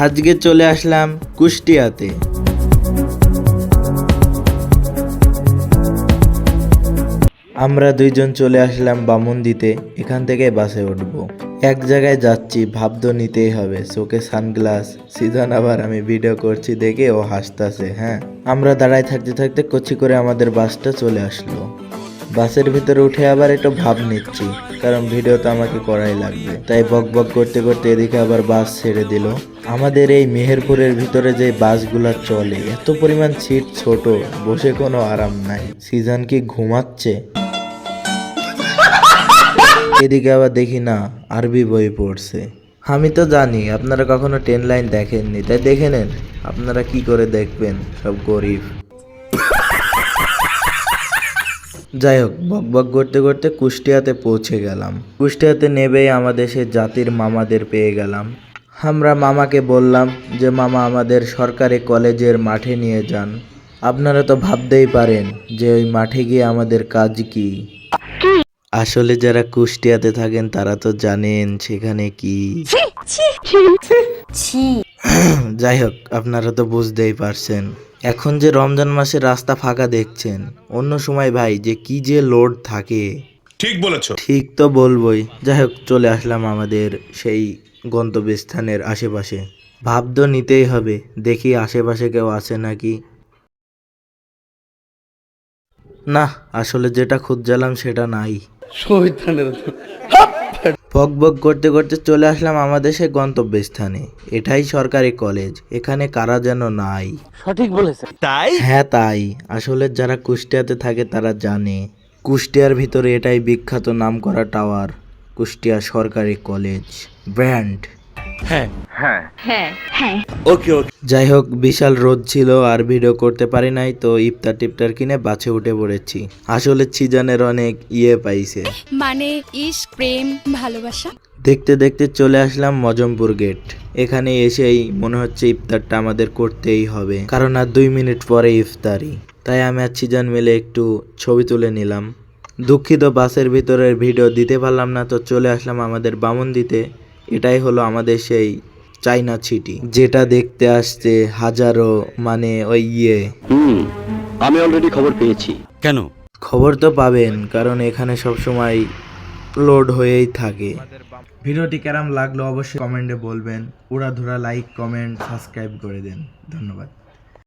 আজকে চলে আসলাম কুষ্টিয়াতে। আমরা দুইজন চলে আসলাম বামুনদিতে। এখান থেকে বাসে উঠবো। এক জায়গায় যাচ্ছি, ভাবদ নিতেই হবে। চোখে সানগ্লাস। সিজন আবার আমি ভিডিও করছি দেখে ও হাসতেছে। হ্যাঁ, আমরা দাঁড়ায় থাকতে থাকতে কচি করে আমাদের বাসটা চলে আসলো। বাসের ভিতরে উঠে আবার একটু ভাব নিচ্ছি, কারণ ভিডিও তো আমাকে করাই লাগবে। তাই বক বক করতে করতে এদিকে আবার বাস ছেড়ে দিল। আমাদের এই মেহেরপুরের ভিতরে যে বাসগুলা চলে, এত পরিমাণ সিট ছোট, বসে কোনো আরাম নাই। সিজন কি ঘুমাচ্ছে? এদিকে আবার দেখি না আরবি বই পড়ছে। আমি তো জানি আপনারা কখনো ট্রেন লাইন দেখেননি, তাই দেখে নেন। আপনারা কি করে দেখবেন, সব গরিব। যাই হোক, বক বক করতে করতে কুষ্টিয়াতে পৌঁছে গেলাম। কুষ্টিয়াতে নেবেই আমাদের সে জাতির মামাদের পেয়ে গেলাম। আমরা মামাকে বললাম যে মামা আমাদের সরকারি কলেজের মাঠে নিয়ে যান। আপনারা তো ভাবতেই পারেন যে ওই মাঠে গিয়ে আমাদের কাজ কি। আসলে যারা কুষ্টিয়াতে থাকেন তারা তো জানেন সেখানে কি। যাই হোক, আপনারা তো বুঝতেই পারছেন। এখন যে রমজান মাসে রাস্তা ফাঁকা দেখছেন, অন্য সময় ভাই যে কি যে লোড থাকে। ঠিক বলেছো। ঠিক তো বলবোই। যাই হোক, চলে আসলাম আমাদের সেই গন্তব্যস্থানের আশেপাশে। ভাব তো নিতেই হবে, দেখি আশেপাশে কেউ আছে নাকি। না, আসলে যেটা খুঁজছিলাম সেটা নাই। বক বক করতে করতে চলে আসলাম আমাদের সেই গন্তব্যস্থানে। এটাই সরকারি কলেজ, এখানে কারা যেন নাই। সঠিক বলেছেন। তাই হ্যাঁ তাই। আসলে যারা কুষ্টিয়াতে থাকে তারা জানে, কুষ্টিয়ার ভিতরে এটাই বিখ্যাত নামকরা টাওয়ার, কুষ্টিয়া সরকারি কলেজ ব্র্যান্ড। হ্যাঁ ওকে ওকে। যাই হোক, বিশাল রোদ ছিল আর ভিডিও করতে পারি নাই, তো ইফতার টিফতার কিনে বাসে উঠে পড়েছি। আসলে সিজনের অনেক পাইছে, মানে ইশক, প্রেম, ভালোবাসা। দেখতে দেখতে চলে আসলাম মজমপুর গেট। এখানে এসেই মনে হচ্ছে ইফতারটা আমাদের করতেই হবে, কারণ আর 2 মিনিট পরে ইফতারি। তাই আমি আর সিজন মিলে একটু ছবি তুলে নিলাম। দুঃখিত বাসের ভিতরের ভিডিও দিতে পারলাম না, তো চলে আসলাম আমাদের বামুনদিতে। এটাই হলো আমাদের সেই চাইনা সিটি, যেটা দেখতে আসছে হাজারো, মানে ওই আমি অলরেডি খবর পেয়েছি। কেন? খবর তো পাবেন, কারণ এখানে সবসময় লোড হয়েই থাকে। ভিডিওটি কেমন লাগলো অবশ্যই কমেন্টে বলবেন। উড়াধুরা লাইক, কমেন্ট, সাবস্ক্রাইব করে দেন। ধন্যবাদ।